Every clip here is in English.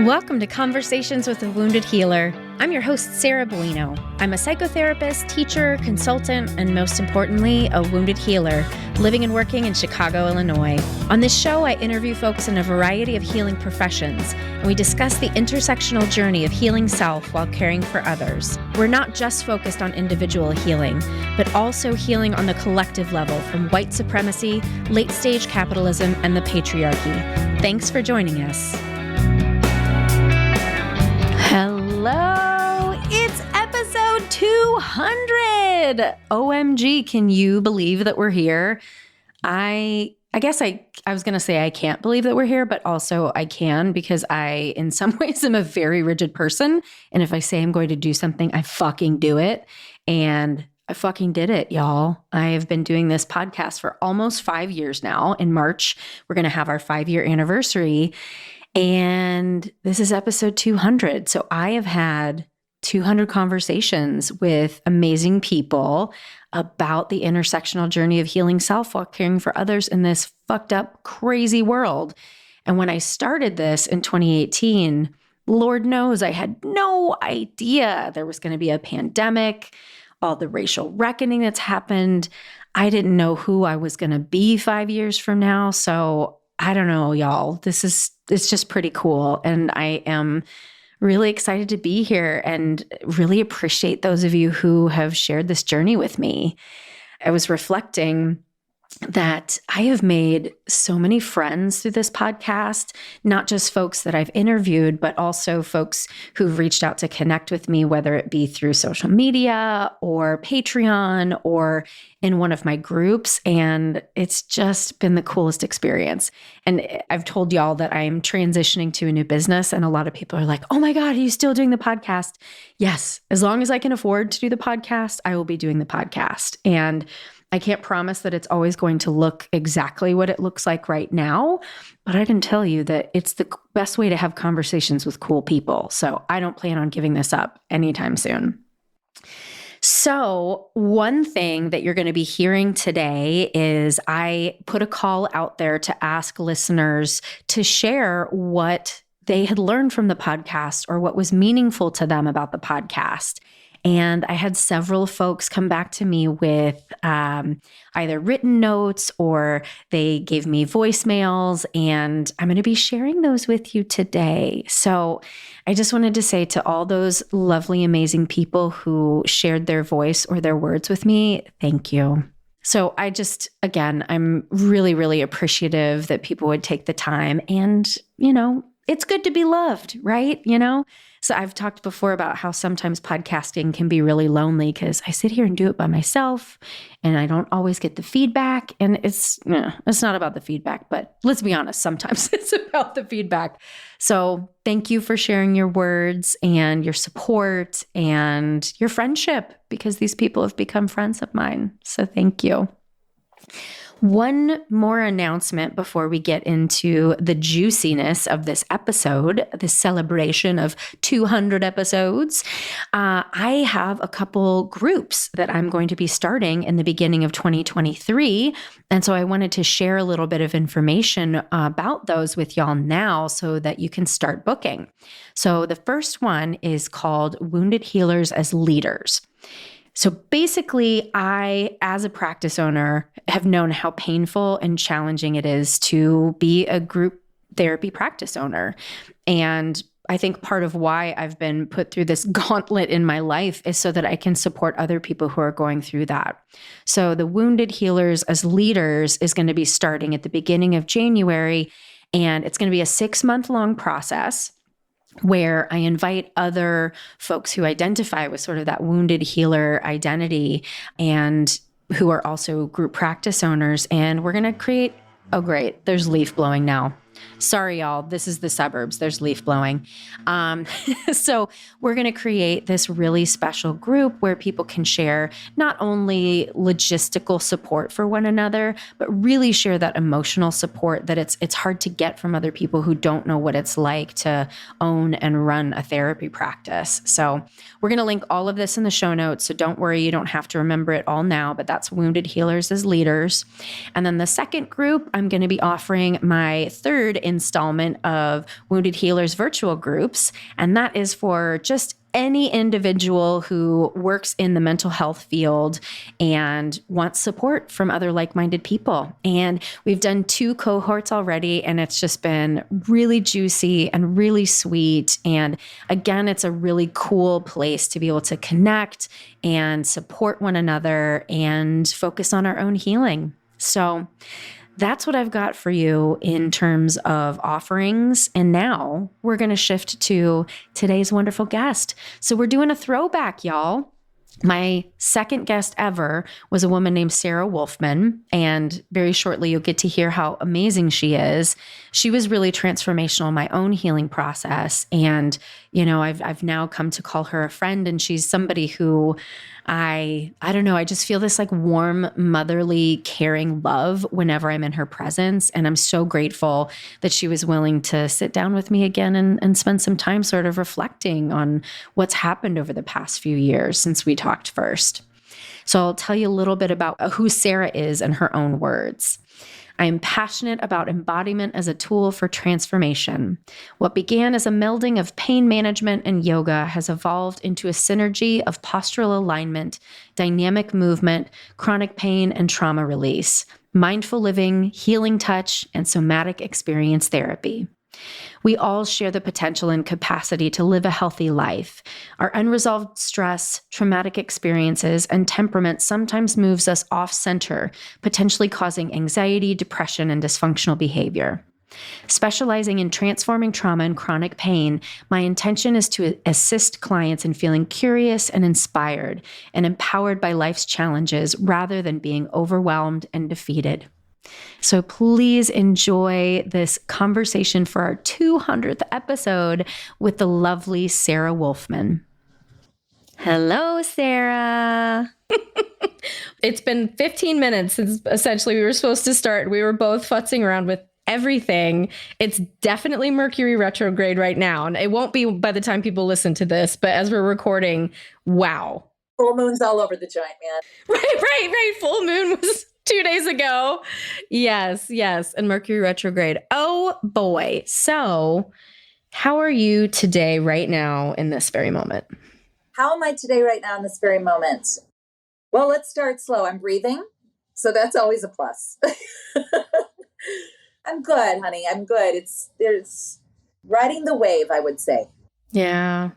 Welcome to Conversations with a Wounded Healer. I'm your host, Sarah Bueno. I'm a psychotherapist, teacher, consultant, and most importantly, a wounded healer, living and working in Chicago, Illinois. On this show, I interview folks in a variety of healing professions, and we discuss the intersectional journey of healing self while caring for others. We're not just focused on individual healing, but also healing on the collective level from white supremacy, late-stage capitalism, and the patriarchy. Thanks for joining us. Hello, it's episode 200. OMG, can you believe that we're here? I guess I was going to say I can't believe that we're here, but also I can because I, in some ways, am a very rigid person. And if I say I'm going to do something, I fucking do it. And I fucking did it, y'all. I have been doing this podcast for almost 5 years now. In March, we're going to have our 5-year anniversary. And this is episode 200. So I have had 200 conversations with amazing people about the intersectional journey of healing self while caring for others in this fucked up, crazy world. And when I started this in 2018, Lord knows I had no idea there was going to be a pandemic, all the racial reckoning that's happened. I didn't know who I was going to be 5 years from now. So I don't know, y'all. It's just pretty cool. And I am really excited to be here and really appreciate those of you who have shared this journey with me. I was reflecting that I have made so many friends through this podcast, not just folks that I've interviewed, but also folks who've reached out to connect with me, whether it be through social media or Patreon or in one of my groups. And it's just been the coolest experience. And I've told y'all that I'm transitioning to a new business. And a lot of people are like, oh my God, are you still doing the podcast? Yes. As long as I can afford to do the podcast, I will be doing the podcast. And I can't promise that it's always going to look exactly what it looks like right now, but I can tell you that it's the best way to have conversations with cool people. So I don't plan on giving this up anytime soon. So one thing that you're going to be hearing today is I put a call out there to ask listeners to share what they had learned from the podcast or what was meaningful to them about the podcast. And I had several folks come back to me with either written notes or they gave me voicemails, and I'm going to be sharing those with you today. So I just wanted to say to all those lovely, amazing people who shared their voice or their words with me, thank you. So again, I'm really, really appreciative that people would take the time and, it's good to be loved, right? So I've talked before about how sometimes podcasting can be really lonely because I sit here and do it by myself and I don't always get the feedback. And it's not about the feedback, but let's be honest, sometimes it's about the feedback. So thank you for sharing your words and your support and your friendship, because these people have become friends of mine. So thank you. One more announcement before we get into the juiciness of this episode, this celebration of 200 episodes. I have a couple groups that I'm going to be starting in the beginning of 2023. And so I wanted to share a little bit of information about those with y'all now so that you can start booking. So the first one is called Wounded Healers as Leaders. So basically, I, as a practice owner, have known how painful and challenging it is to be a group therapy practice owner. And I think part of why I've been put through this gauntlet in my life is so that I can support other people who are going through that. So the Wounded Healers as Leaders is going to be starting at the beginning of January, and it's going to be a 6-month-long process where I invite other folks who identify with sort of that wounded healer identity and who are also group practice owners. And we're going to create, oh great, there's leaf blowing now. Sorry, y'all. This is the suburbs. There's leaf blowing. So we're going to create this really special group where people can share not only logistical support for one another, but really share that emotional support that it's hard to get from other people who don't know what it's like to own and run a therapy practice. So we're going to link all of this in the show notes. So don't worry, you don't have to remember it all now, but that's Wounded Healers as Leaders. And then the second group, I'm going to be offering my third third installment of Wounded Healers virtual groups. And that is for just any individual who works in the mental health field and wants support from other like-minded people. And we've done 2 cohorts already, and it's just been really juicy and really sweet. And again, it's a really cool place to be able to connect and support one another and focus on our own healing. So that's what I've got for you in terms of offerings. And now we're going to shift to today's wonderful guest. So we're doing a throwback, y'all. My second guest ever was a woman named Sarah Wolfman, and very shortly you'll get to hear how amazing she is. She was really transformational in my own healing process, and I've now come to call her a friend, and she's somebody who I don't know, I just feel this like warm, motherly, caring love whenever I'm in her presence. And I'm so grateful that she was willing to sit down with me again and spend some time sort of reflecting on what's happened over the past few years since we talked first. So I'll tell you a little bit about who Sarah is in her own words. I am passionate about embodiment as a tool for transformation. What began as a melding of pain management and yoga has evolved into a synergy of postural alignment, dynamic movement, chronic pain and trauma release, mindful living, healing touch, and somatic experience therapy. We all share the potential and capacity to live a healthy life. Our unresolved stress, traumatic experiences, and temperament sometimes moves us off center, potentially causing anxiety, depression, and dysfunctional behavior. Specializing in transforming trauma and chronic pain, my intention is to assist clients in feeling curious and inspired and empowered by life's challenges rather than being overwhelmed and defeated. So please enjoy this conversation for our 200th episode with the lovely Sarah Wolfman. Hello, Sarah. It's been 15 minutes since essentially we were supposed to start. We were both futzing around with everything. It's definitely Mercury retrograde right now. And it won't be by the time people listen to this, but as we're recording, wow. Full moon's all over the joint, man. Right. Full moon was 2 days ago. Yes. And Mercury retrograde. Oh boy. So how are you today, right now, in this very moment? How am I today, right now, in this very moment? Well, let's start slow. I'm breathing. So that's always a plus. I'm good, honey. I'm good. There's riding the wave, I would say. Yeah.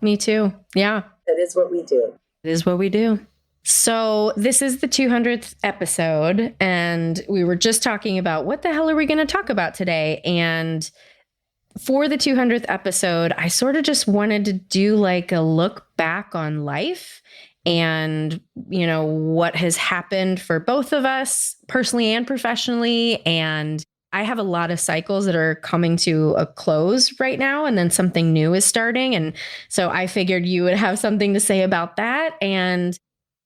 Me too. Yeah. That is what we do. It is what we do. So this is the 200th episode, and we were just talking about what the hell are we going to talk about today? And for the 200th episode, I sort of just wanted to do like a look back on life and, what has happened for both of us personally and professionally. And I have a lot of cycles that are coming to a close right now, and then something new is starting. And so I figured you would have something to say about that. And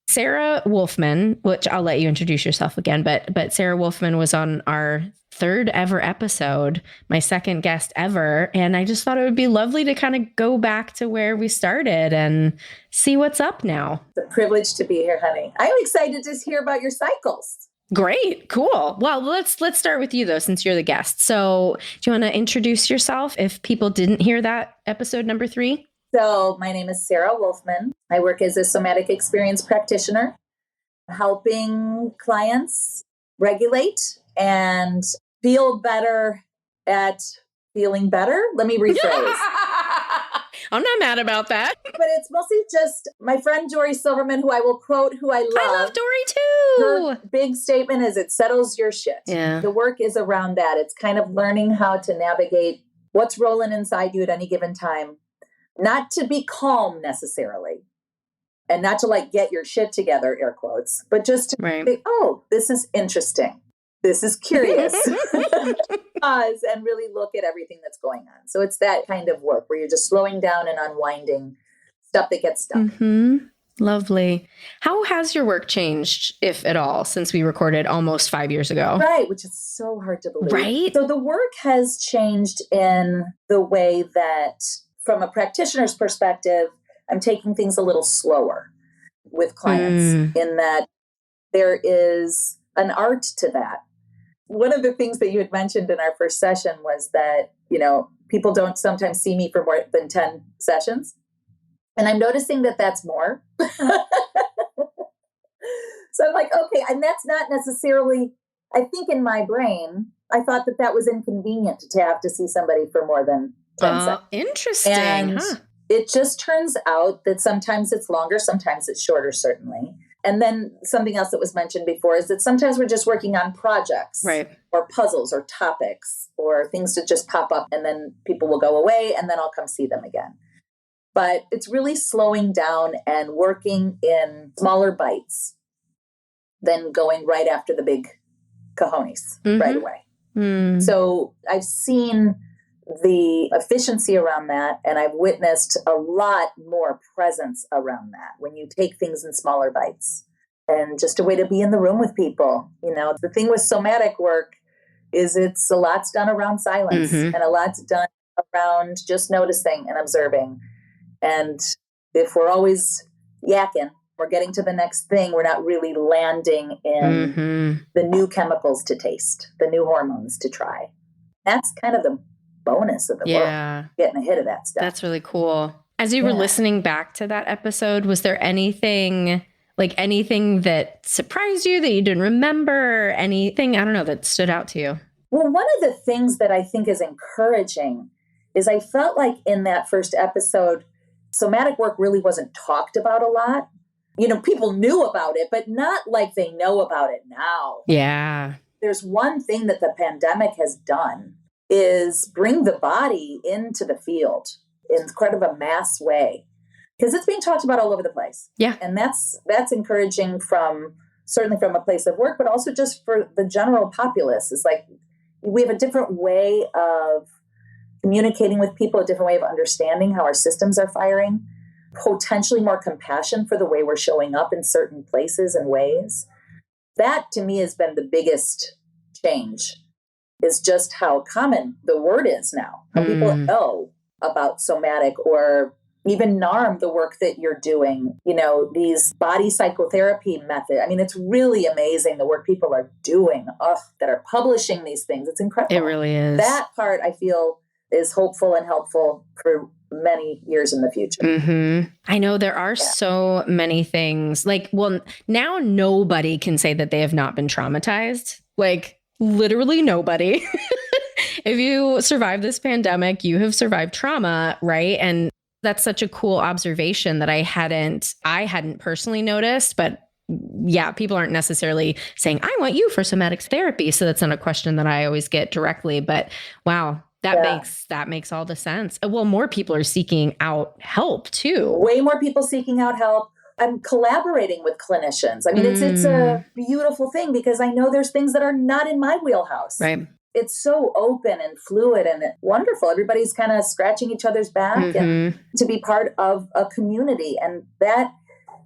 Sarah Wolfman, which I'll let you introduce yourself again, but Sarah Wolfman was on our 3rd ever episode, my second guest ever. And I just thought it would be lovely to kind of go back to where we started and see what's up now. It's a privilege to be here, honey. I'm excited to hear about your cycles. Great. Cool. Well, let's start with you though, since you're the guest. So do you want to introduce yourself if people didn't hear that episode number 3? So my name is Sarah Wolfman. I work as a Somatic Experience Practitioner, helping clients regulate and feel better at feeling better. Let me rephrase. I'm not mad about that. But it's mostly just my friend Dory Silverman, who I will quote, who I love. I love Dory too. Her big statement is it settles your shit. Yeah. The work is around that. It's kind of learning how to navigate what's rolling inside you at any given time. Not to be calm necessarily, and not to like get your shit together, air quotes, but just to think, oh, this is interesting. This is curious. Pause and really look at everything that's going on. So it's that kind of work where you're just slowing down and unwinding stuff that gets stuck. Mm-hmm. Lovely. How has your work changed, if at all, since we recorded almost 5 years ago? Right, which is so hard to believe. Right? So the work has changed in the way that, from a practitioner's perspective, I'm taking things a little slower with clients in that there is an art to that. One of the things that you had mentioned in our first session was that, people don't sometimes see me for more than 10 sessions. And I'm noticing that that's more. So I'm like, okay, and that's not necessarily, I think in my brain, I thought that was inconvenient to have to see somebody for more than 10 seconds. Interesting. And it just turns out that sometimes it's longer, sometimes it's shorter, certainly. And then something else that was mentioned before is that sometimes we're just working on projects, right, or puzzles or topics or things that just pop up, and then people will go away and then I'll come see them again. But it's really slowing down and working in smaller bites than going right after the big cojones right away. So I've seen the efficiency around that, and I've witnessed a lot more presence around that when you take things in smaller bites, and just a way to be in the room with people. The thing with somatic work is it's a lot's done around silence, and a lot's done around just noticing and observing. And if we're always yakking, we're getting to the next thing, we're not really landing in the new chemicals to taste, the new hormones to try. That's kind of the bonus of the work, getting ahead of that stuff. That's really cool. As you were listening back to that episode, was there anything that surprised you that you didn't remember? Anything, I don't know, that stood out to you? Well, one of the things that I think is encouraging is I felt like in that first episode, somatic work really wasn't talked about a lot. People knew about it, but not like they know about it now. Yeah. There's one thing that the pandemic has done is bring the body into the field in kind of a mass way, because it's being talked about all over the place. Yeah. And that's encouraging certainly from a place of work, but also just for the general populace. It's like we have a different way of communicating with people, a different way of understanding how our systems are firing, potentially more compassion for the way we're showing up in certain places and ways. That to me has been the biggest change, is just how common the word is now. How people know about somatic, or even NARM, the work that you're doing, these body psychotherapy methods. I mean, it's really amazing the work people are doing, that are publishing these things. It's incredible. It really is. That part I feel is hopeful and helpful for many years in the future. I know there are so many things now nobody can say that they have not been traumatized. Literally nobody. If you survive this pandemic, you have survived trauma, right? And that's such a cool observation that I hadn't personally noticed, but yeah, people aren't necessarily saying, I want you for somatic therapy. So that's not a question that I always get directly, but wow. That makes all the sense. Well, more people are seeking out help too. Way more people seeking out help. I'm collaborating with clinicians. I mean, it's a beautiful thing, because I know there's things that are not in my wheelhouse. Right. It's so open and fluid and wonderful. Everybody's kind of scratching each other's back and to be part of a community. And that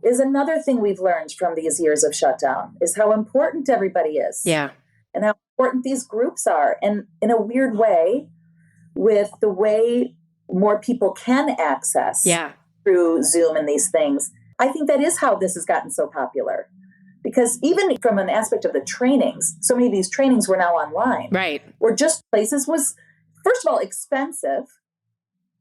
is another thing we've learned from these years of shutdown, is how important everybody is. Yeah. And how important these groups are. And in a weird way, with the way more people can access through Zoom and these things, I think that is how this has gotten so popular. Because even from an aspect of the trainings, so many of these trainings were now online. Right. Or just places was, first of all, expensive,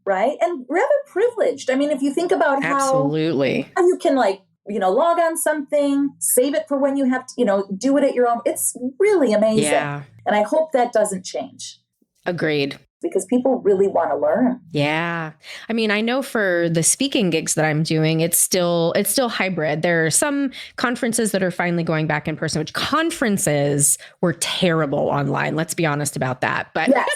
right? And rather privileged. I mean, if you think about how you can log on something, save it for when you have to, do it at your own. It's really amazing. Yeah. And I hope that doesn't change. Agreed. Because people really want to learn. Yeah. I mean, I know for the speaking gigs that I'm doing, it's still hybrid. There are some conferences that are finally going back in person, which conferences were terrible online. Let's be honest about that. But yes.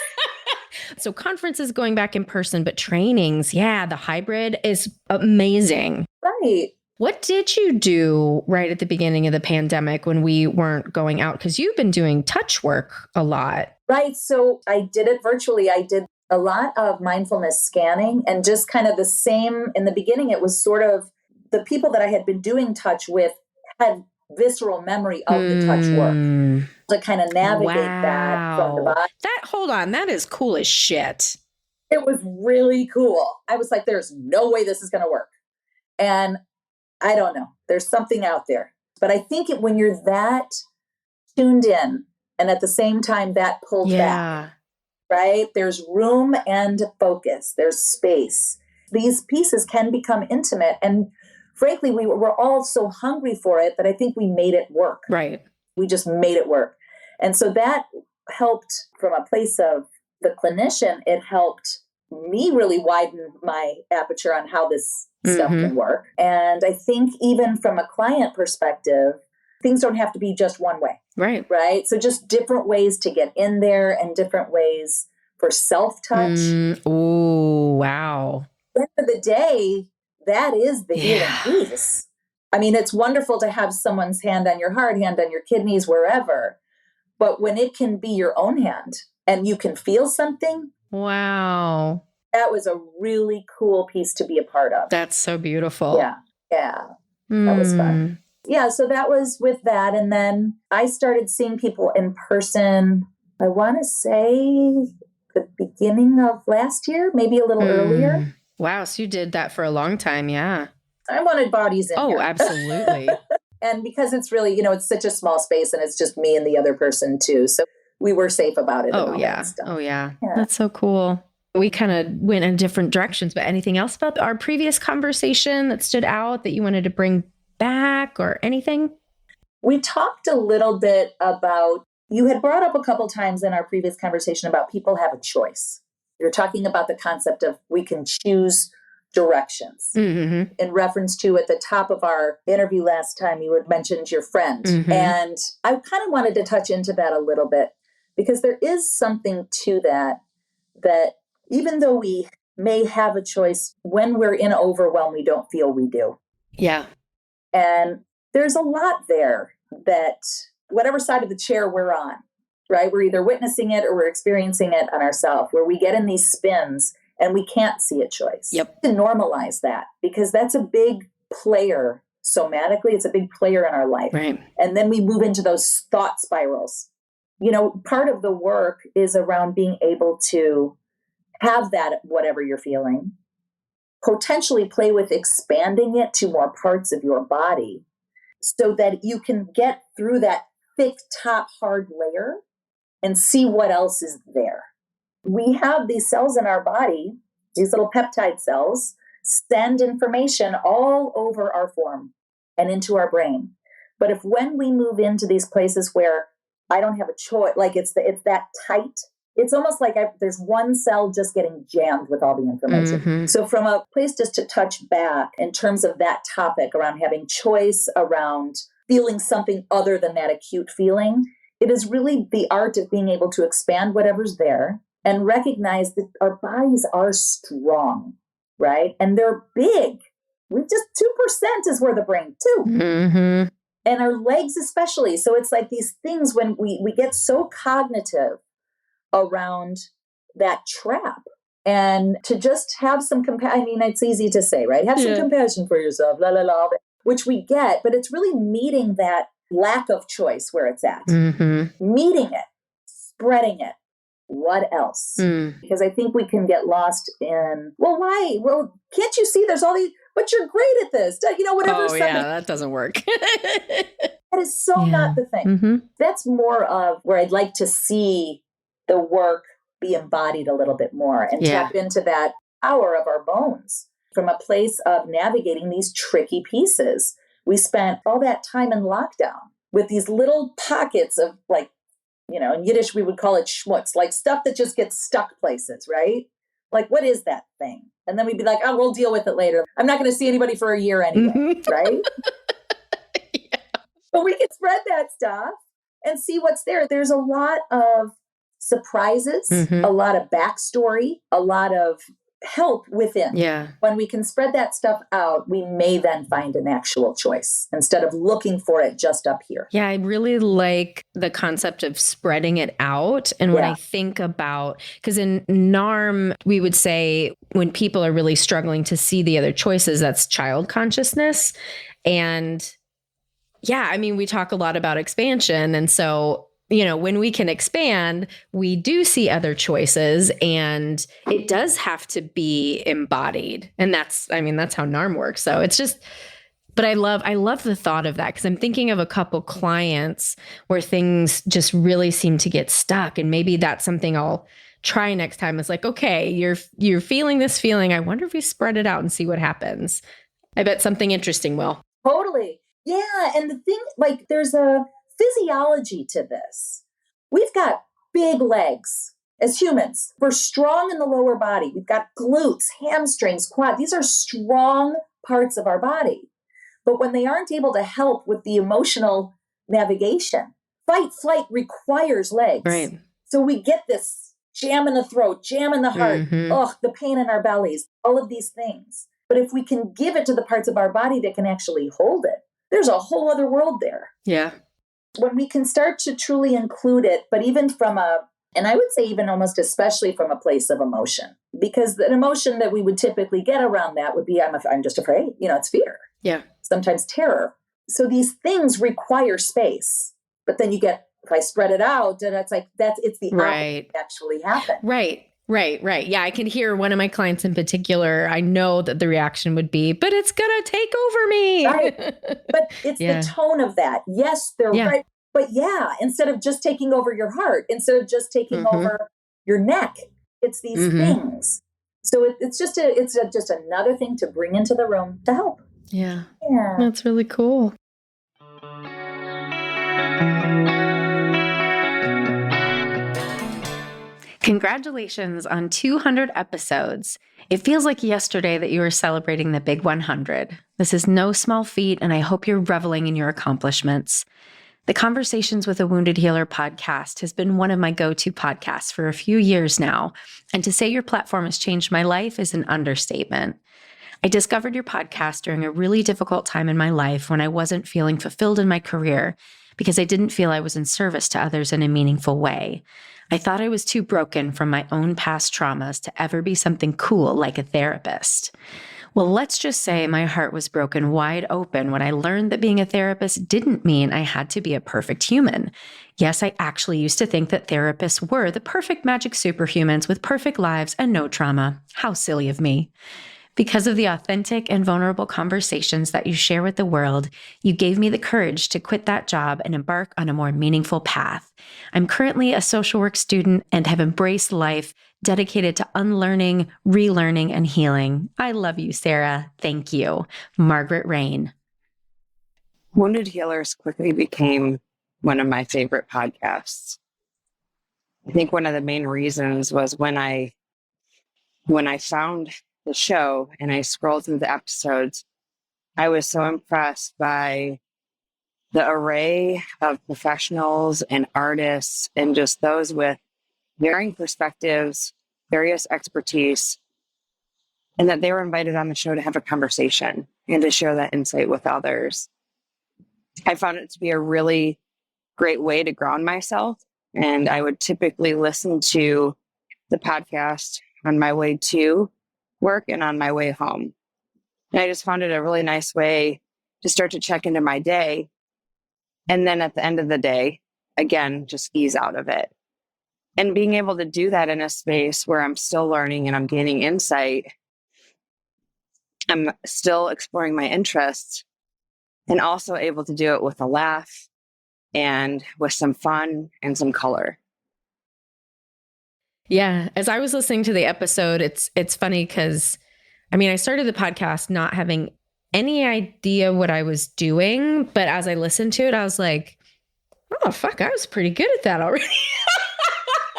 So conferences going back in person, but trainings, the hybrid is amazing. Right. What did you do right at the beginning of the pandemic when we weren't going out? Because you've been doing touch work a lot. Right. So I did it virtually. I did a lot of mindfulness scanning, and just kind of the same in the beginning. It was sort of the people that I had been doing touch with had visceral memory of the touch work to kind of navigate that from the body. Hold on. That is cool as shit. It was really cool. I was like, there's no way this is going to work. And I don't know. There's something out there. But I think when you're that tuned in And at the same time, that pulled back, right? There's room and focus. There's space. These pieces can become intimate. And frankly, we were all so hungry for it that I think we made it work. Right. We just made it work. And so that helped from a place of the clinician. It helped me really widen my aperture on how this stuff can work. And I think even from a client perspective, things don't have to be just one way. Right. Right. So just different ways to get in there and different ways for self-touch. Oh, wow. At the end of the day, that is the healing piece. I mean, it's wonderful to have someone's hand on your heart, hand on your kidneys, wherever. But when it can be your own hand and you can feel something. Wow. That was a really cool piece to be a part of. That's so beautiful. Yeah. Yeah. That was fun. Yeah. So that was with that. And then I started seeing people in person, I want to say the beginning of last year, maybe a little earlier. Wow. So you did that for a long time. Yeah. I wanted bodies in here. Absolutely. And because it's really, it's such a small space and it's just me and the other person too. So we were safe about it. Oh, yeah. That's so cool. We kind of went in different directions, but anything else about our previous conversation that stood out that you wanted to bring back or anything? We talked a little bit about, you had brought up a couple times in our previous conversation about people have a choice. You're talking about the concept of we can choose directions. In reference to at the top of our interview last time, you had mentioned your friend. And I kind of wanted to touch into that a little bit because there is something to that even though we may have a choice, when we're in overwhelm, we don't feel we do. Yeah. And there's a lot there that whatever side of the chair we're on, right? We're either witnessing it or we're experiencing it on ourselves, where we get in these spins and we can't see a choice. Yep. To normalize that, because that's a big player somatically. It's a big player in our life. Right. And then we move into those thought spirals. Part of the work is around being able to have that, whatever you're feeling, potentially play with expanding it to more parts of your body so that you can get through that thick top hard layer and see what else is there. We have these cells in our body, these little peptide cells, send information all over our form and into our brain. But when we move into these places where I don't have a choice, like it's that tight, it's almost like there's one cell just getting jammed with all the information. So from a place just to touch back in terms of that topic around having choice, around feeling something other than that acute feeling, it is really the art of being able to expand whatever's there and recognize that our bodies are strong, right? And they're big. We just 2% is where the brain, too. And our legs especially. So it's like these things when we get so cognitive around that trap, and to just have some compassion. I mean, it's easy to say, right? Have some compassion for yourself, which we get, but it's really meeting that lack of choice where it's at, meeting it, spreading it. What else? Because I think we can get lost in, well, why? Well, can't you see there's all these, but you're great at this, whatever. Oh, yeah, that doesn't work. That is so not the thing. That's more of where I'd like to see the work be embodied a little bit more and tap into that power of our bones from a place of navigating these tricky pieces. We spent all that time in lockdown with these little pockets of in Yiddish, we would call it schmutz, like stuff that just gets stuck places, right? Like, what is that thing? And then we'd be like, oh, we'll deal with it later. I'm not going to see anybody for a year anyway, right? But we can spread that stuff and see what's there. There's a lot of surprises, a lot of backstory, a lot of help within. Yeah. When we can spread that stuff out, we may then find an actual choice instead of looking for it just up here. Yeah, I really like the concept of spreading it out. And when I think about, because in NARM, we would say when people are really struggling to see the other choices, that's child consciousness. And yeah, I mean, we talk a lot about expansion. And so when we can expand, we do see other choices, and it does have to be embodied. And that's how NARM works. So it's just But I love the thought of that, because I'm thinking of a couple clients where things just really seem to get stuck. And maybe that's something I'll try next time. It's like, okay, you're feeling this feeling. I wonder if you spread it out and see what happens. I bet something interesting will. Totally. Yeah. And the thing, like, there's a physiology to this. We've got big legs as humans. We're strong in the lower body. We've got glutes, hamstrings, quad. These are strong parts of our body. But when they aren't able to help with the emotional navigation, fight, flight requires legs. Right. So we get this jam in the throat, jam in the heart, the pain in our bellies, all of these things. But if we can give it to the parts of our body that can actually hold it, there's a whole other world there. Yeah. When we can start to truly include it, but even from and I would say even almost especially from a place of emotion, because an emotion that we would typically get around that would be, I'm just afraid, it's fear. Yeah. Sometimes terror. So these things require space, but then if I spread it out, and it's like, it's the opposite that actually happen. Right. Yeah. I can hear one of my clients in particular. I know that the reaction would be, but it's going to take over me. Right. But it's the tone of that. Yes, they're right. But instead of just taking over your heart, instead of just taking over your neck, it's these things. So it's just another thing to bring into the room to help. Yeah. That's really cool. Congratulations on 200 episodes. It feels like yesterday that you were celebrating the big 100. This is no small feat, and I hope you're reveling in your accomplishments. The Conversations with a Wounded Healer podcast has been one of my go-to podcasts for a few years now, and to say your platform has changed my life is an understatement. I discovered your podcast during a really difficult time in my life when I wasn't feeling fulfilled in my career because I didn't feel I was in service to others in a meaningful way. I thought I was too broken from my own past traumas to ever be something cool like a therapist. Well, let's just say my heart was broken wide open when I learned that being a therapist didn't mean I had to be a perfect human. Yes, I actually used to think that therapists were the perfect magic superhumans with perfect lives and no trauma. How silly of me. Because of the authentic and vulnerable conversations that you share with the world, you gave me the courage to quit that job and embark on a more meaningful path. I'm currently a social work student and have embraced life dedicated to unlearning, relearning, and healing. I love you, Sarah. Thank you. Margaret Rain. Wounded Healers quickly became one of my favorite podcasts. I think one of the main reasons was when I found the show and I scrolled through the episodes, I was so impressed by the array of professionals and artists and just those with varying perspectives, various expertise, and that they were invited on the show to have a conversation and to share that insight with others. I found it to be a really great way to ground myself, and I would typically listen to the podcast on my way to work and on my way home. And I just found it a really nice way to start to check into my day. And then at the end of the day, again, just ease out of it. And being able to do that in a space where I'm still learning and I'm gaining insight, I'm still exploring my interests, and also able to do it with a laugh and with some fun and some color. Yeah. As I was listening to the episode, it's funny because, I started the podcast not having any idea what I was doing. But as I listened to it, I was like, oh, fuck, I was pretty good at that already.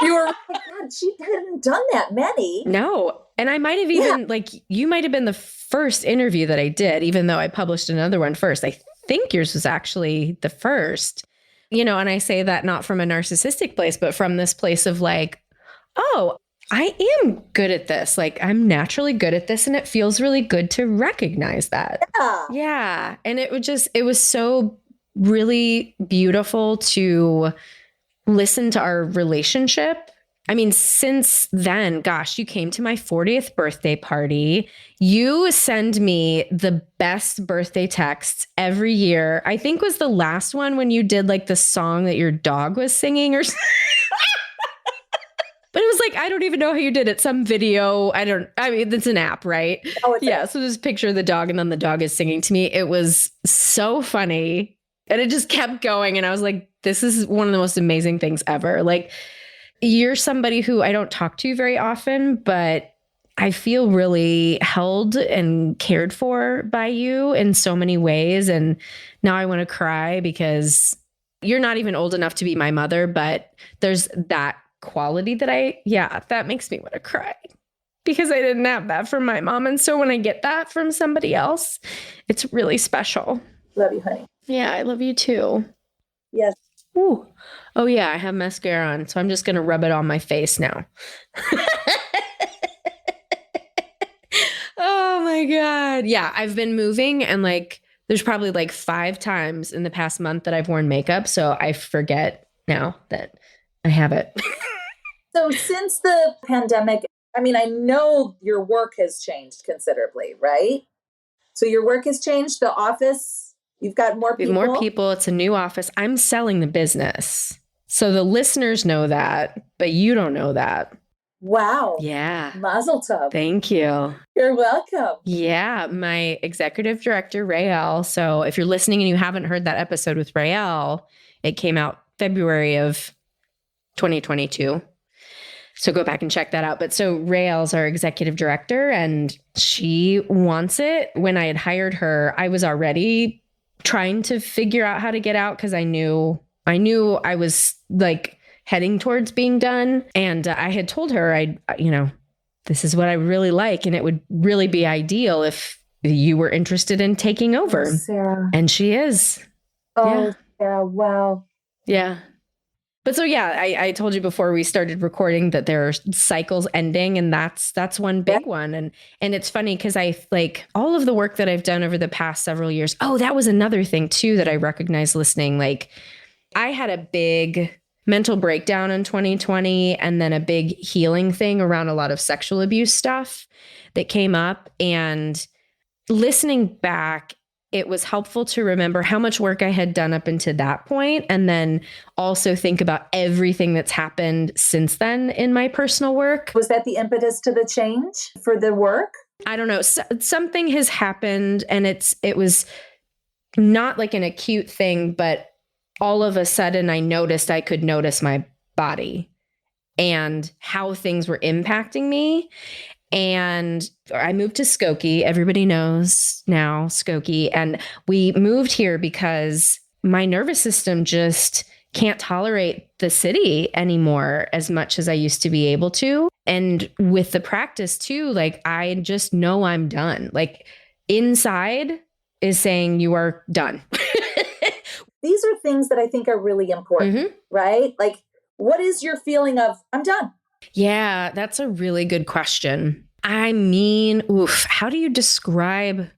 You were, God, she hadn't done that many. No. And I might have even, you might have been the first interview that I did, even though I published another one first. I think yours was actually the first, and I say that not from a narcissistic place, but from this place of oh, I am good at this. I'm naturally good at this. And it feels really good to recognize that. Yeah. And it was so really beautiful to listen to our relationship. Since then, gosh, you came to my 40th birthday party. You send me the best birthday texts every year. I think was the last one when you did the song that your dog was singing or something. But it was like, I don't even know how you did it. Some video. I mean, it's an app, right? Oh, it's Yeah. So there's a picture of the dog and then the dog is singing to me. It was so funny. And it just kept going. And I was like, this is one of the most amazing things ever. Like, you're somebody who I don't talk to very often, but I feel really held and cared for by you in so many ways. And now I want to cry because you're not even old enough to be my mother, but there's that quality that that makes me want to cry because I didn't have that from my mom. And so when I get that from somebody else, it's really special. Love you, honey. Yeah, I love you too. Yes. Ooh. Oh yeah, I have mascara on, so I'm just going to rub it on my face now. Oh my God. Yeah, I've been moving and like there's probably like 5 times in the past month that I've worn makeup, so I forget now that I have it. So since the pandemic, I mean, I know your work has changed considerably, right? So your work has changed, the office, you've got more We people. have more people. It's a new office. I'm selling the business. So the listeners know that, but you don't know that. Wow. Yeah. Mazel tov. Thank you. You're welcome. Yeah. My executive director, Rael. So if you're listening and you haven't heard that episode with Rael, it came out February of 2022. So go back and check that out. But so Rael's our executive director and she wants it. When I had hired her, I was already trying to figure out how to get out because I knew I was like heading towards being done. And I had told her, this is what I really like. And it would really be ideal if you were interested in taking over. Oh, Sarah. And she is. Oh, Yeah. Sarah. Wow. Yeah. But so, yeah, I told you before we started recording that there are cycles ending and that's one big one. And it's funny because I like all of the work that I've done over the past several years. Oh, that was another thing too, that I recognized listening. Like I had a big mental breakdown in 2020 and then a big healing thing around a lot of sexual abuse stuff that came up. And listening back, it was helpful to remember how much work I had done up until that point, and then also think about everything that's happened since then in my personal work. Was that the impetus to the change for the work? I don't know. Something has happened, and it was not like an acute thing, but all of a sudden I noticed I could notice my body and how things were impacting me. And I moved to Skokie. Everybody knows now Skokie. And we moved here because my nervous system just can't tolerate the city anymore as much as I used to be able to. And with the practice too, like I just know I'm done. Like inside is saying you are done. These are things that I think are really important, right? Like, what is your feeling of, I'm done? Yeah, that's a really good question. I mean, how do you describe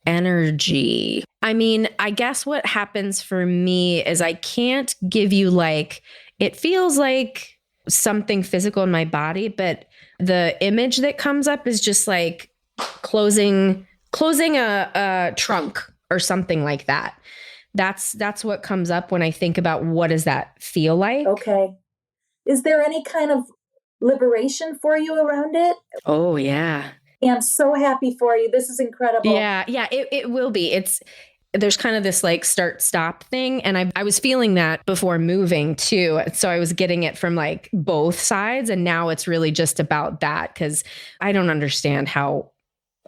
energy? I mean, I guess what happens for me is I can't give you like, it feels like something physical in my body, but the image that comes up is just like closing a trunk or something like that. That's what comes up when I think about what does that feel like. Okay. Is there any kind of liberation for you around it? Oh, yeah. And I'm so happy for you. This is incredible. Yeah, it will be. There's kind of this like start stop thing. And I was feeling that before moving too. So I was getting it from like both sides. And now it's really just about that because I don't understand how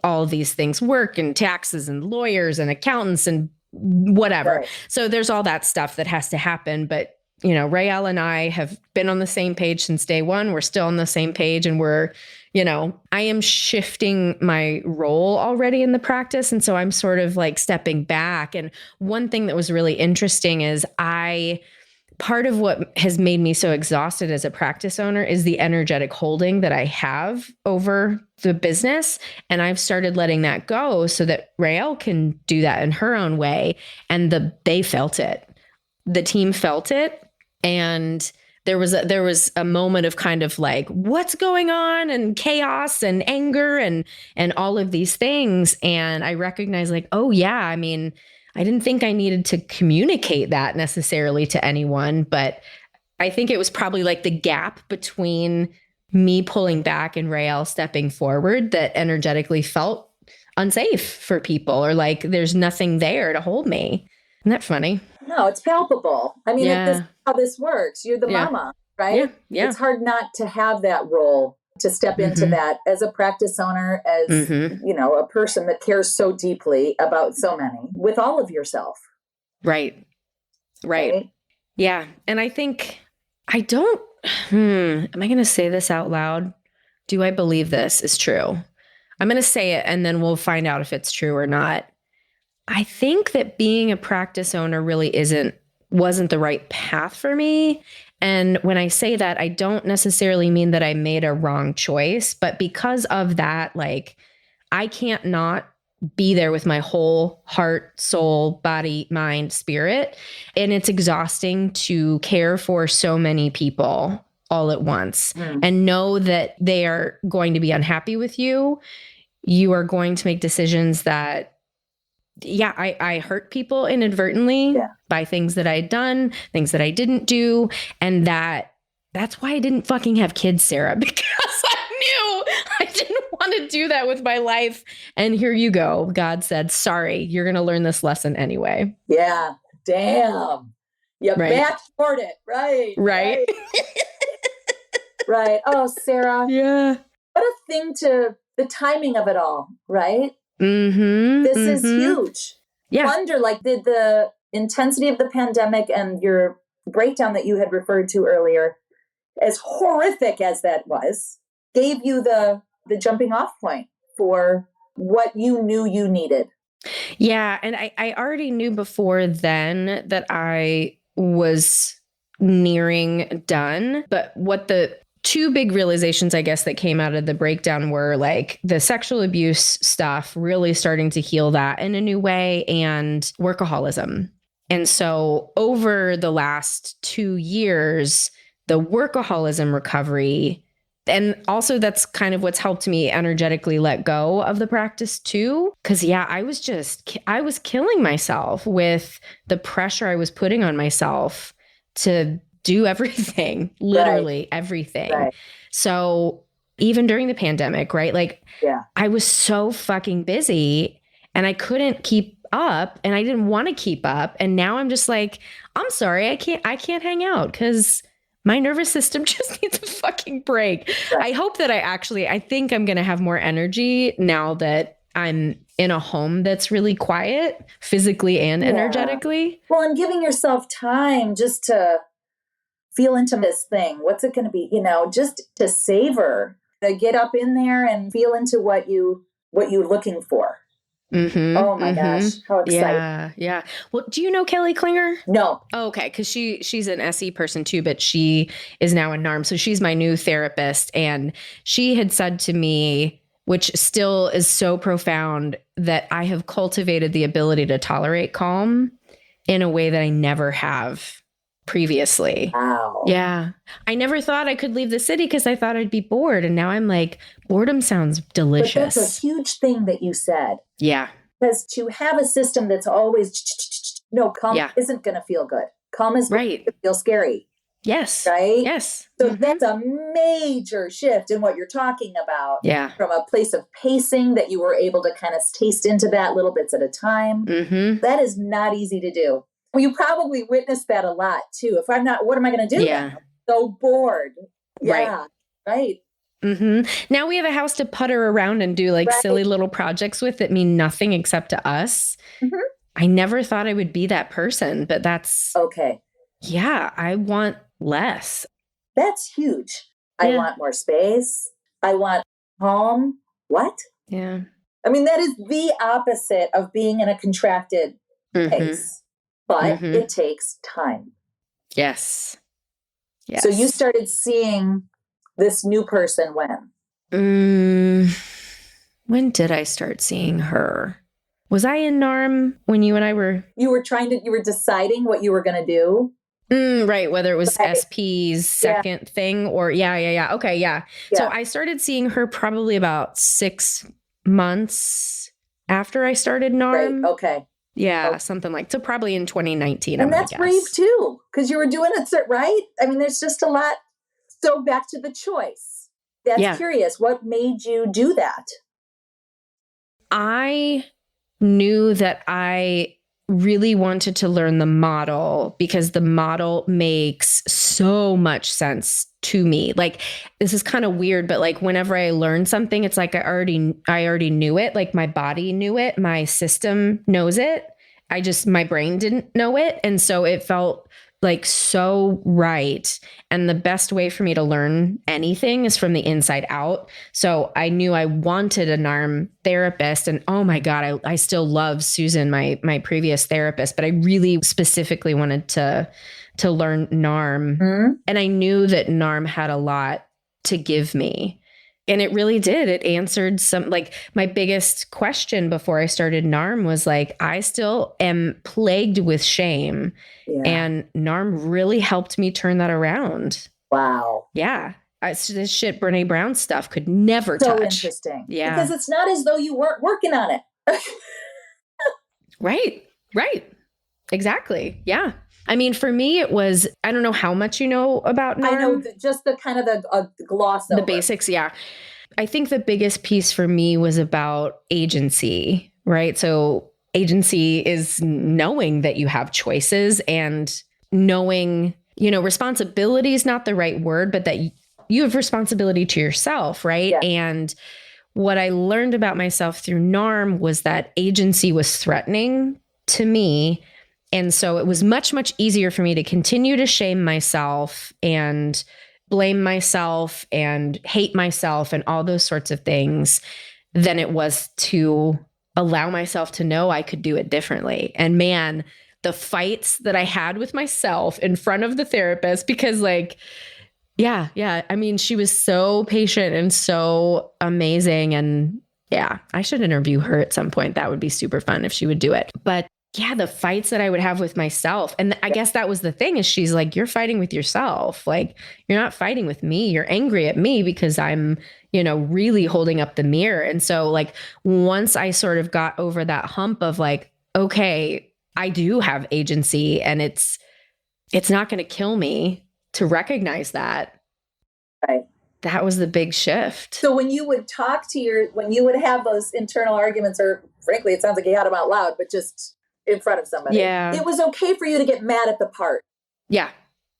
all of these things work and taxes and lawyers and accountants and whatever. Right. So there's all that stuff that has to happen. But, you know, Rael and I have been on the same page since day one. We're still on the same page and we're, you know, I am shifting my role already in the practice. And so I'm sort of like stepping back. And one thing that was really interesting is part of what has made me so exhausted as a practice owner is the energetic holding that I have over the business. And I've started letting that go so that Rael can do that in her own way. And they felt it. The team felt it. And there was a moment of kind of like, what's going on, and chaos and anger and all of these things. And I recognized like, oh yeah, I mean, I didn't think I needed to communicate that necessarily to anyone, but I think it was probably like the gap between me pulling back and Rael stepping forward that energetically felt unsafe for people, or like there's nothing there to hold me. Isn't that funny? No, it's palpable. I mean, this is how this works. You're the mama, right? Yeah. It's hard not to have that role, to step into that as a practice owner, as, you know, a person that cares so deeply about so many, with all of yourself. Right. Yeah. And I think I don't, am I going to say this out loud? Do I believe this is true? I'm going to say it and then we'll find out if it's true or not. I think that being a practice owner really wasn't the right path for me. And when I say that, I don't necessarily mean that I made a wrong choice, but because of that, like, I can't not be there with my whole heart, soul, body, mind, spirit. And it's exhausting to care for so many people all at once and know that they are going to be unhappy with you. You are going to make decisions that, I hurt people inadvertently by things that I had done, things that I didn't do. And that's why I didn't fucking have kids, Sarah, because I knew I didn't want to do that with my life. And here you go. God said, sorry, you're going to learn this lesson anyway. Yeah. Damn. You backboard it. Right. Right. Oh, Sarah. Yeah. What a thing the timing of it all, right? This is huge. Yeah. Wonder, like, did the intensity of the pandemic and your breakdown that you had referred to earlier, as horrific as that was, gave you the jumping off point for what you knew you needed? Yeah. And I already knew before then that I was nearing done. But what the two big realizations, I guess, that came out of the breakdown were like the sexual abuse stuff, really starting to heal that in a new way, and workaholism. And so over the last 2 years, the workaholism recovery, and also that's kind of what's helped me energetically let go of the practice too. Cause I was killing myself with the pressure I was putting on myself to do everything, literally everything. Right. So even during the pandemic, right? Like I was so fucking busy and I couldn't keep up and I didn't want to keep up. And now I'm just like, I'm sorry, I can't hang out because my nervous system just needs a fucking break. Right. I hope that I think I'm going to have more energy now that I'm in a home that's really quiet physically and energetically. Well, and giving yourself time just to feel into this thing. What's it going to be? You know, just to savor, to get up in there and feel into what you're looking for. Oh my gosh. How exciting. Yeah. Well, do you know Kelly Klinger? No. Oh, okay. Cause she's an SE person too, but she is now in NARM. So she's my new therapist. And she had said to me, which still is so profound, that I have cultivated the ability to tolerate calm in a way that I never have previously. Wow. Yeah. I never thought I could leave the city because I thought I'd be bored. And now I'm like, boredom sounds delicious. But that's a huge thing that you said. Yeah. Because to have a system that's always, calm isn't going to feel good. Calm is going to feel scary. Yes. Right? Yes. So that's a major shift in what you're talking about. Yeah. From a place of pacing that you were able to kind of taste into that little bits at a time. That is not easy to do. Well, you probably witnessed that a lot too. If I'm not, what am I going to do? Yeah. Now? So bored. Yeah. Right. Now we have a house to putter around and do like silly little projects with that mean nothing except to us. I never thought I would be that person, but that's okay. Yeah. I want less. That's huge. I want more space. I want calm. What? Yeah. I mean, that is the opposite of being in a contracted pace. But it takes time. Yes. So you started seeing this new person when? When did I start seeing her? Was I in NARM when you and I were? You were deciding what you were going to do? Right. Whether it was SP's second thing or Okay. Yeah. So I started seeing her probably about 6 months after I started NARM. Right. Okay. Yeah, something like, so probably in 2019. And that's brave too, because you were doing it right. I mean, there's just a lot. So back to the choice. that's curious. What made you do that? I knew that I really wanted to learn the model because the model makes so much sense to me. Like, this is kind of weird, but like whenever I learn something, it's like I already knew it. Like my body knew it. My system knows it. My brain didn't know it. And so it felt like so right. And the best way for me to learn anything is from the inside out. So I knew I wanted a NARM therapist. And oh my God, I still love Susan, my previous therapist, but I really specifically wanted to learn NARM. Mm-hmm. And I knew that NARM had a lot to give me. And it really did. It answered like my biggest question before I started NARM was like, I still am plagued with shame. Yeah. And NARM really helped me turn that around. Wow. Yeah. This shit Brene Brown stuff could never touch. So interesting. Yeah. Because it's not as though you weren't working on it. Right. Exactly. Yeah. I mean, for me, it was, I don't know how much you know about NARM. I know just the kind of the gloss over. The basics. Yeah. I think the biggest piece for me was about agency, right? So agency is knowing that you have choices and knowing, responsibility is not the right word, but that you have responsibility to yourself, right? Yeah. And what I learned about myself through NARM was that agency was threatening to me. And so it was much, much easier for me to continue to shame myself and blame myself and hate myself and all those sorts of things than it was to allow myself to know I could do it differently. And man, the fights that I had with myself in front of the therapist, because I mean, she was so patient and so amazing. And yeah, I should interview her at some point. That would be super fun if she would do it. But yeah, the fights that I would have with myself. And I guess that was the thing is she's like, you're fighting with yourself. Like, you're not fighting with me. You're angry at me because I'm, really holding up the mirror. And so like, once I sort of got over that hump of like, okay, I do have agency and it's not going to kill me to recognize that. Right. That was the big shift. So when you would when you would have those internal arguments, or frankly, it sounds like you had them out loud, but just in front of somebody. Yeah. It was okay for you to get mad at the part. Yeah.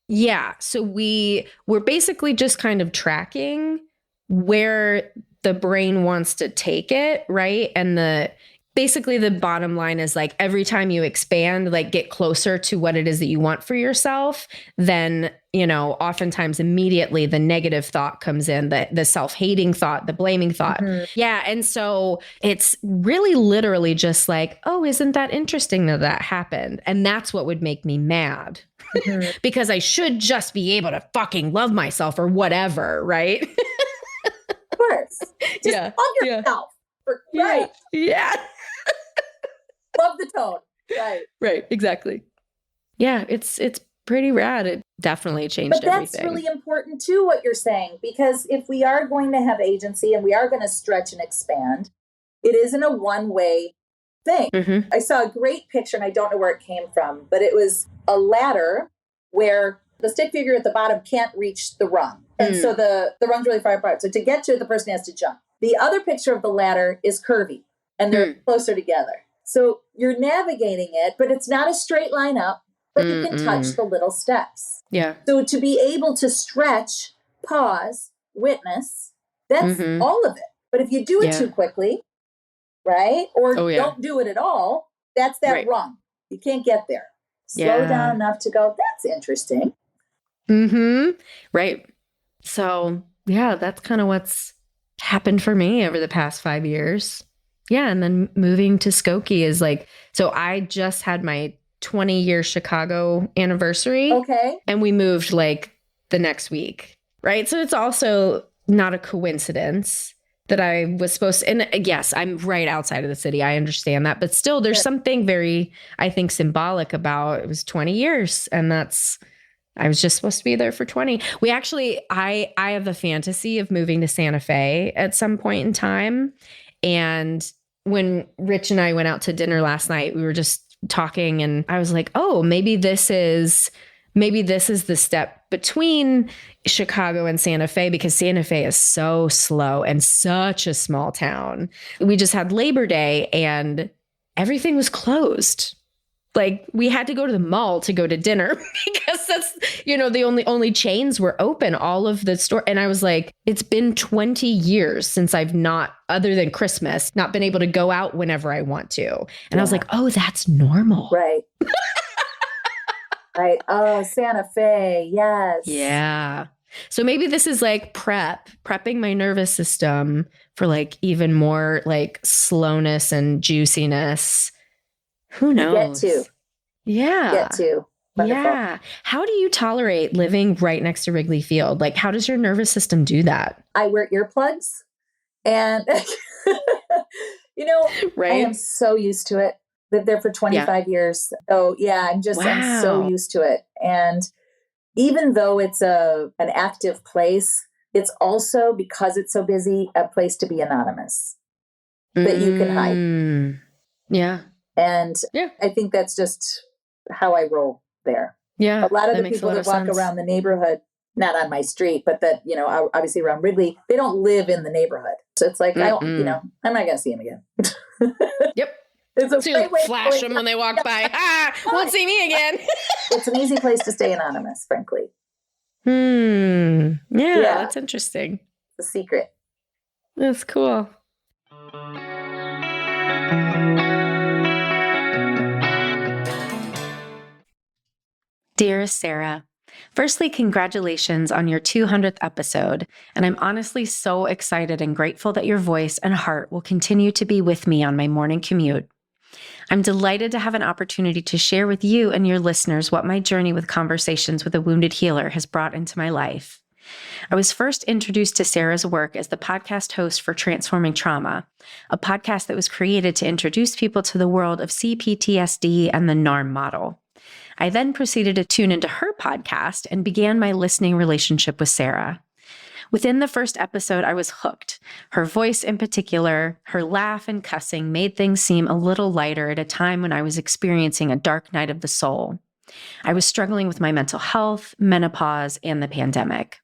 Yeah. So we were basically just kind of tracking where the brain wants to take it, right? And basically the bottom line is like every time you expand, like get closer to what it is that you want for yourself, then, oftentimes immediately the negative thought comes in, the self-hating thought, the blaming thought. Mm-hmm. Yeah. And so it's really literally just like, oh, isn't that interesting that happened? And that's what would make me mad. Mm-hmm. Because I should just be able to fucking love myself or whatever, right? Of course. Just love yourself. Yeah. Right. Yeah. Love the tone. Right. Right. Exactly. Yeah. It's pretty rad. It definitely changed everything. But that's really important too, what you're saying, because if we are going to have agency and we are going to stretch and expand, it isn't a one-way thing. Mm-hmm. I saw a great picture and I don't know where it came from, but it was a ladder where the stick figure at the bottom can't reach the rung. And so the rung's really far apart. So to get to it, the person has to jump. The other picture of the ladder is curvy and they're closer together. So you're navigating it, but it's not a straight line up, but you can touch the little steps. Yeah. So to be able to stretch, pause, witness, that's all of it. But if you do it too quickly, right? Or don't do it at all, that's that rung. You can't get there. Slow down enough to go, that's interesting. Mm-hmm. Right. So yeah, that's kind of what's happened for me over the past 5 years. Yeah. And then moving to Skokie is like, so I just had my 20-year Chicago anniversary. Okay. And we moved like the next week. Right. So it's also not a coincidence that I was supposed to, and yes, I'm right outside of the city. I understand that, but still there's something very, I think, symbolic about it was 20 years and I was just supposed to be there for 20. We actually, I have the fantasy of moving to Santa Fe at some point in time. And when Rich and I went out to dinner last night, we were just talking and I was like, oh, maybe this is maybe this is the step between Chicago and Santa Fe, because Santa Fe is so slow and such a small town. We just had Labor Day and everything was closed. Like we had to go to the mall to go to dinner because that's, the only chains were open, all of the store. And I was like, it's been 20 years since I've not, other than Christmas, not been able to go out whenever I want to. And I was like, oh, that's normal. Right. Right. Oh, Santa Fe. Yes. Yeah. So maybe this is like prepping my nervous system for like even more like slowness and juiciness. Who knows? Get to. Yeah. Get to. Wonderful. Yeah. How do you tolerate living right next to Wrigley Field? Like, how does your nervous system do that? I wear earplugs and, Right? I am so used to it. Lived there for 25 years. Oh yeah, I'm so used to it. And even though it's an active place, it's also, because it's so busy, a place to be anonymous that you can hide. Yeah. And I think that's just how I roll there. Yeah. A lot of the people that walk around the neighborhood, not on my street, but that, obviously around Wrigley, they don't live in the neighborhood. So it's like, I'm not going to see them again. Yep. It's a so you flash them when they walk by. Won't see me again. It's an easy place to stay anonymous, frankly. Yeah, that's interesting. The secret. That's cool. Dearest Sarah, firstly, congratulations on your 200th episode, and I'm honestly so excited and grateful that your voice and heart will continue to be with me on my morning commute. I'm delighted to have an opportunity to share with you and your listeners what my journey with Conversations with a Wounded Healer has brought into my life. I was first introduced to Sarah's work as the podcast host for Transforming Trauma, a podcast that was created to introduce people to the world of CPTSD and the NARM model. I then proceeded to tune into her podcast and began my listening relationship with Sarah. Within the first episode, I was hooked. Her voice in particular, her laugh and cussing made things seem a little lighter at a time when I was experiencing a dark night of the soul. I was struggling with my mental health, menopause, and the pandemic.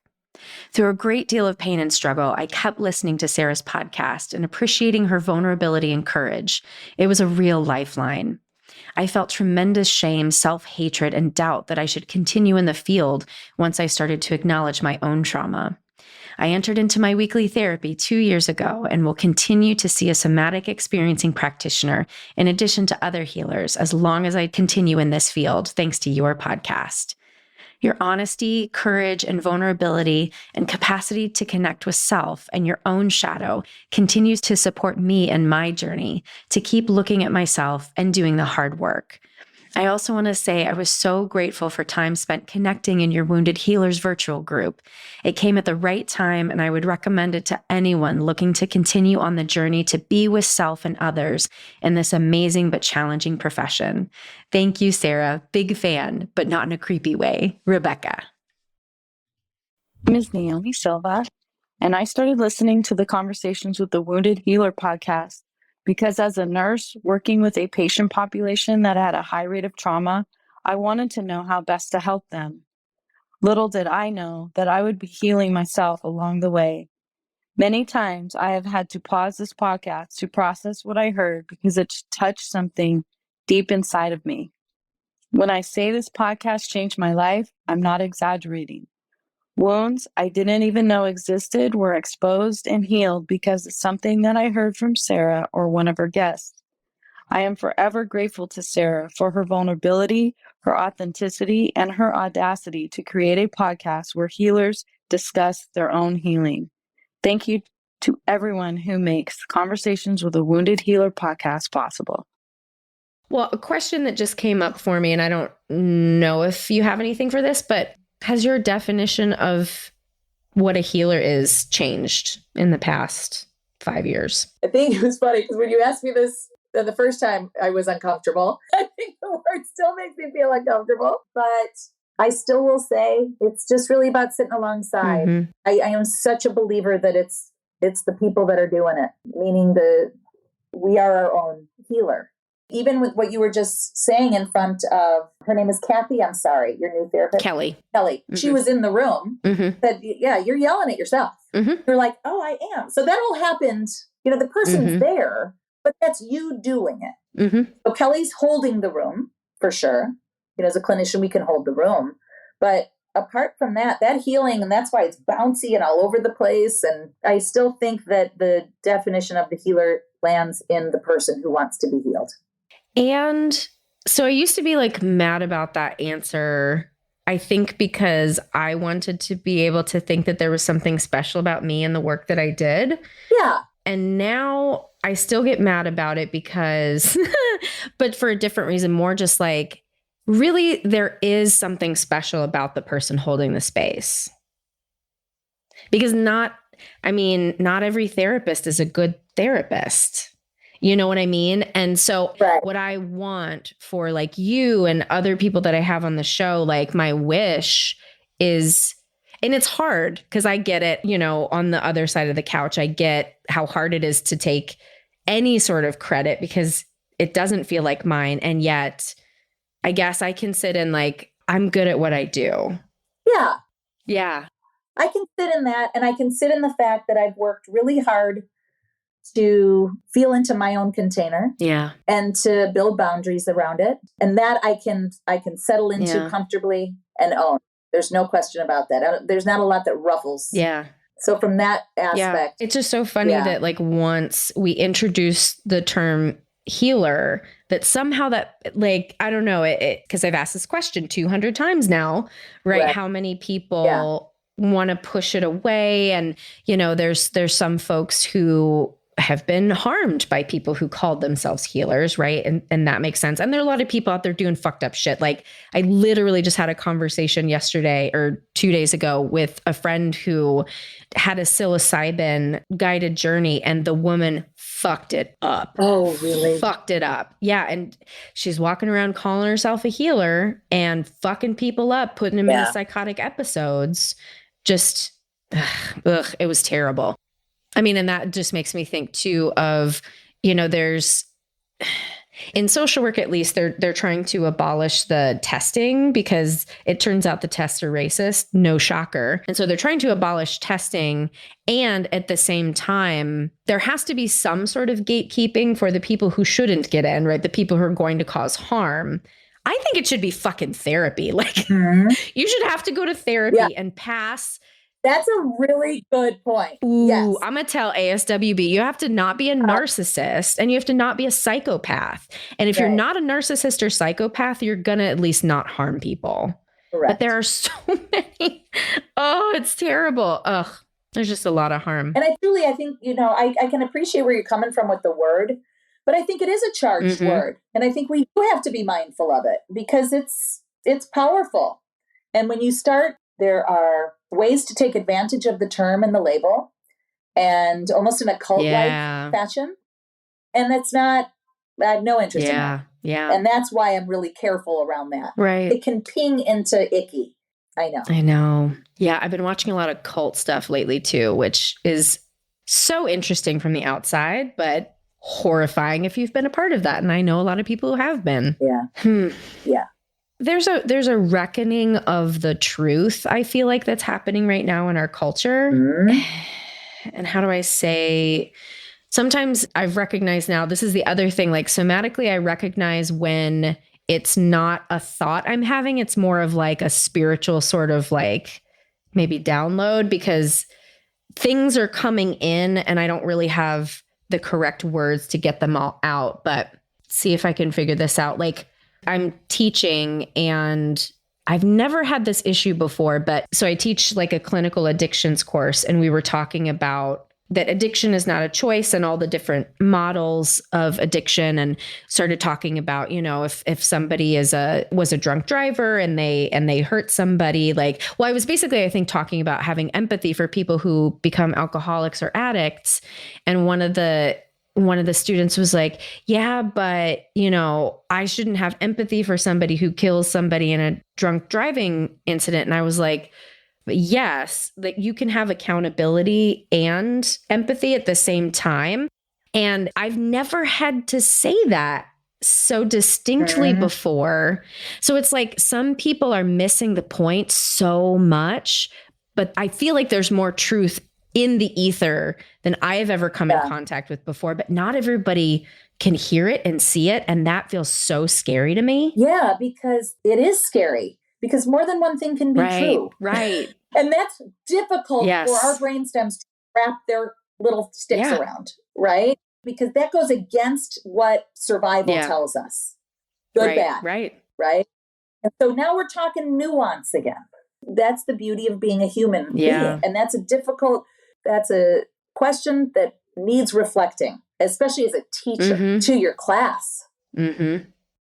Through a great deal of pain and struggle, I kept listening to Sarah's podcast and appreciating her vulnerability and courage. It was a real lifeline. I felt tremendous shame, self-hatred, and doubt that I should continue in the field once I started to acknowledge my own trauma. I entered into my weekly therapy 2 years ago and will continue to see a somatic experiencing practitioner in addition to other healers as long as I continue in this field, thanks to your podcast. Your honesty, courage, and vulnerability and capacity to connect with self and your own shadow continues to support me in my journey to keep looking at myself and doing the hard work. I also want to say I was so grateful for time spent connecting in your Wounded Healers virtual group. It came at the right time, and I would recommend it to anyone looking to continue on the journey to be with self and others in this amazing but challenging profession. Thank you, Sarah. Big fan, but not in a creepy way. Rebecca. My name is Naomi Silva, and I started listening to the Conversations with the Wounded Healer podcast because as a nurse working with a patient population that had a high rate of trauma, I wanted to know how best to help them. Little did I know that I would be healing myself along the way. Many times I have had to pause this podcast to process what I heard because it touched something deep inside of me. When I say this podcast changed my life, I'm not exaggerating. Wounds I didn't even know existed were exposed and healed because of something that I heard from Sarah or one of her guests. I am forever grateful to Sarah for her vulnerability, her authenticity, and her audacity to create a podcast where healers discuss their own healing. Thank you to everyone who makes Conversations with a Wounded Healer podcast possible. Well, a question that just came up for me, and I don't know if you have anything for this, but has your definition of what a healer is changed in the past 5 years? I think it was funny because when you asked me this the first time, I was uncomfortable. I think the word still makes me feel uncomfortable, but I still will say it's just really about sitting alongside. Mm-hmm. I am such a believer that it's the people that are doing it, meaning we are our own healer. even with what you were just saying in front of, her name is Kathy, I'm sorry, your new therapist. Kelly. She was in the room, said, yeah, you're yelling at yourself. You're like, oh, I am. So that all happened, the person's there, but that's you doing it. So Kelly's holding the room for sure. As a clinician, we can hold the room. But apart from that healing, and that's why it's bouncy and all over the place. And I still think that the definition of the healer lands in the person who wants to be healed. And so I used to be like mad about that answer, I think because I wanted to be able to think that there was something special about me and the work that I did. Yeah. And now I still get mad about it because, but for a different reason, more just like, really, there is something special about the person holding the space. Because not every therapist is a good therapist. You know what I mean? And so what I want for like you and other people that I have on the show, like my wish is, and it's hard because I get it, on the other side of the couch, I get how hard it is to take any sort of credit because it doesn't feel like mine. And yet I guess I can sit in like, I'm good at what I do. Yeah. Yeah. I can sit in that, and I can sit in the fact that I've worked really hard to feel into my own container. Yeah. And to build boundaries around it. And that I can settle into comfortably and own. There's no question about that. There's not a lot that ruffles. Yeah. So from that aspect. It's just so funny that like once we introduce the term healer, that somehow that like, I don't know, it because I've asked this question 200 times now, right? How many people want to push it away? And, there's some folks who have been harmed by people who called themselves healers, right? And that makes sense. And there are a lot of people out there doing fucked up shit. Like I literally just had a conversation yesterday or 2 days ago with a friend who had a psilocybin guided journey and the woman fucked it up. Oh, really? Fucked it up. Yeah. And she's walking around calling herself a healer and fucking people up, putting them into psychotic episodes. Just, it was terrible. I mean, and that just makes me think too of, there's in social work, at least they're trying to abolish the testing because it turns out the tests are racist. No shocker. And so they're trying to abolish testing. And at the same time, there has to be some sort of gatekeeping for the people who shouldn't get in, right? The people who are going to cause harm. I think it should be fucking therapy. Like you should have to go to therapy and pass. That's a really good point. Ooh, yes. I'm going to tell ASWB, you have to not be a narcissist and you have to not be a psychopath. And if you're not a narcissist or psychopath, you're going to at least not harm people. Correct. But there are so many. Oh, it's terrible. Ugh, there's just a lot of harm. And I think, I can appreciate where you're coming from with the word, but I think it is a charged word. And I think we do have to be mindful of it because it's powerful. And when you start, there are ways to take advantage of the term and the label and almost in a cult-like fashion. And that's not, I have no interest in that. Yeah. And that's why I'm really careful around that. Right. It can ping into icky. I know. Yeah. I've been watching a lot of cult stuff lately too, which is so interesting from the outside, but horrifying if you've been a part of that. And I know a lot of people who have been. Yeah. Yeah. There's a reckoning of the truth, I feel like that's happening right now in our culture. And how do I say, sometimes I've recognized now, this is the other thing, like somatically, I recognize when it's not a thought I'm having, it's more of like a spiritual sort of like maybe download because things are coming in and I don't really have the correct words to get them all out, but see if I can figure this out. Like, I'm teaching and I've never had this issue before, but so I teach like a clinical addictions course and we were talking about that addiction is not a choice and all the different models of addiction and started talking about, if somebody was a drunk driver and they hurt somebody, like, well, I was basically, I think, talking about having empathy for people who become alcoholics or addicts. And one of the students was like, yeah, but, I shouldn't have empathy for somebody who kills somebody in a drunk driving incident. And I was like, yes, that you can have accountability and empathy at the same time. And I've never had to say that so distinctly before. So it's like some people are missing the point so much, but I feel like there's more truth in the ether than I have ever come in contact with before, but not everybody can hear it and see it. And that feels so scary to me. Yeah, because it is scary because more than one thing can be true. Right. And that's difficult for our brainstems to wrap their little sticks around, right? Because that goes against what survival tells us. Good, bad. Right. And so now we're talking nuance again. That's the beauty of being a human being. And that's a question that needs reflecting, especially as a teacher to your class.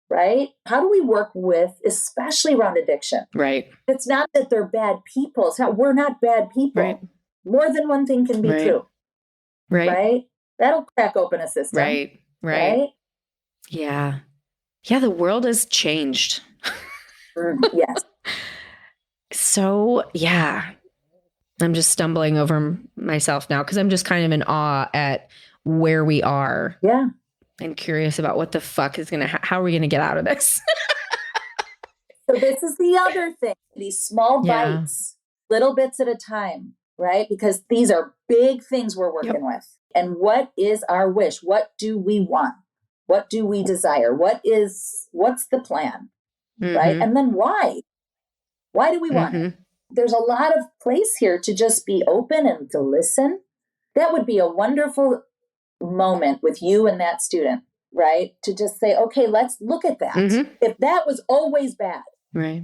Right? How do we work with, especially around addiction? Right. It's not that they're bad people. It's not, we're not bad people. Right. More than one thing can be true. Right? That'll crack open a system. Right? Yeah. Yeah, the world has changed. Yes. So, yeah. I'm just stumbling over myself now because I'm just kind of in awe at where we are. Yeah. And curious about what the fuck is going to, how are we going to get out of this? So this is the other thing, these small bites, little bits at a time, right? Because these are big things we're working with. And what is our wish? What do we want? What do we desire? What's the plan? Right? And then why? Why do we want it? There's a lot of place here to just be open and to listen. That would be a wonderful moment with you and that student, right? To just say, okay, let's look at that. If that was always bad,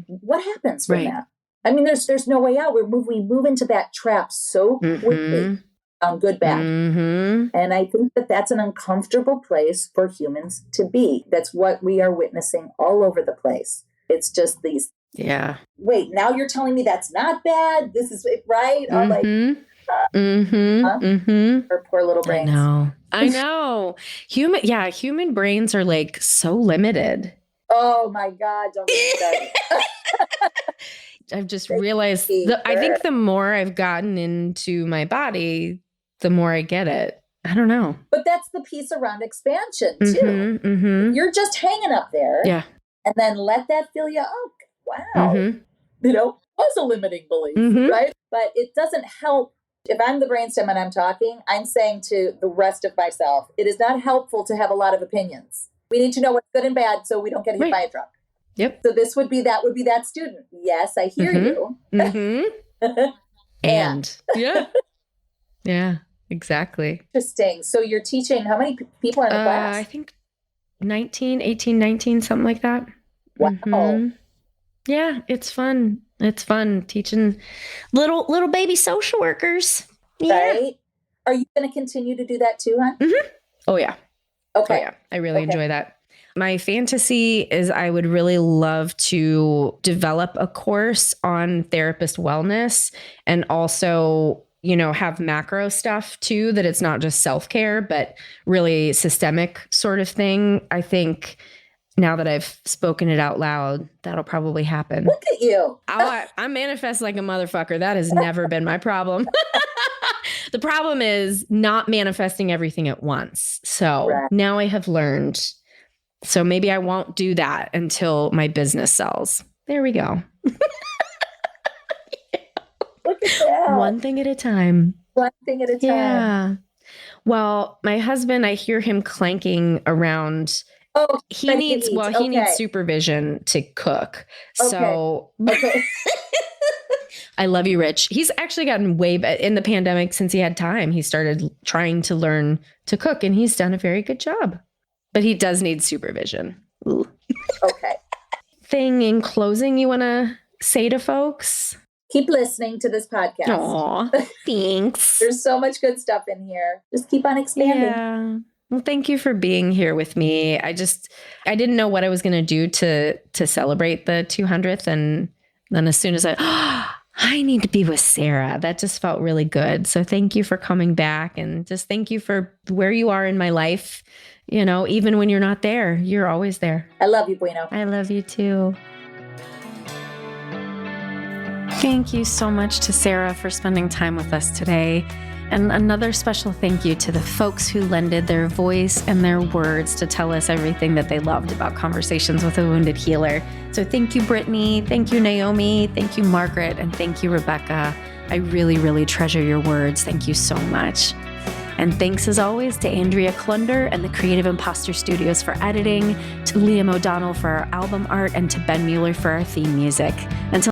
what happens from that? I mean, there's no way out. We move into that trap so quickly on good, bad. And I think that's an uncomfortable place for humans to be. That's what we are witnessing all over the place. It's just these. Yeah. Wait, now you're telling me that's not bad? This is right? I'm like, Our poor little brains. I know. Human brains are like so limited. Oh my God. Don't get that. I've just realized I think the more I've gotten into my body, the more I get it. I don't know. But that's the piece around expansion too. You're just hanging up there. Yeah. And then let that fill you up. Wow. Was a limiting belief, right? But it doesn't help. If I'm the brainstem and I'm talking, I'm saying to the rest of myself, it is not helpful to have a lot of opinions. We need to know what's good and bad so we don't get hit by a truck. Yep. So that would be that student. Yes, I hear you. And yeah, exactly. Interesting. So you're teaching, how many people are in the class? I think 18, 19, something like that. Wow. Yeah, it's fun. It's fun teaching little baby social workers. Yeah. Right? Are you going to continue to do that too, hon? Oh, yeah. Okay. Oh, yeah. I really enjoy that. My fantasy is I would really love to develop a course on therapist wellness and also, have macro stuff too, that it's not just self-care, but really systemic sort of thing. I think now that I've spoken it out loud, that'll probably happen. Look at you. I manifest like a motherfucker. That has never been my problem. The problem is not manifesting everything at once. So now I have learned. So maybe I won't do that until my business sells. There we go. Look at that. One thing at a time. One thing at a time. Yeah. Well, my husband, I hear him clanking around. Oh, he needs supervision to cook. Okay. So I love you, Rich. He's actually gotten way better in the pandemic. Since he had time, he started trying to learn to cook, and he's done a very good job. But he does need supervision. Ooh. Okay. Thing in closing you want to say to folks? Keep listening to this podcast. Aw, thanks. There's so much good stuff in here. Just keep on expanding. Yeah. Well, thank you for being here with me. I didn't know what I was going to do to celebrate the 200th. And then as soon as I need to be with Sarah, that just felt really good. So thank you for coming back, and just thank you for where you are in my life. Even when you're not there, you're always there. I love you, Bueno. I love you too. Thank you so much to Sarah for spending time with us today. And another special thank you to the folks who lended their voice and their words to tell us everything that they loved about Conversations with a Wounded Healer. So thank you, Brittany. Thank you, Naomi. Thank you, Margaret. And thank you, Rebecca. I really, really treasure your words. Thank you so much. And thanks as always to Andrea Klunder and the Creative Imposter Studios for editing, to Liam O'Donnell for our album art, and to Ben Mueller for our theme music. Until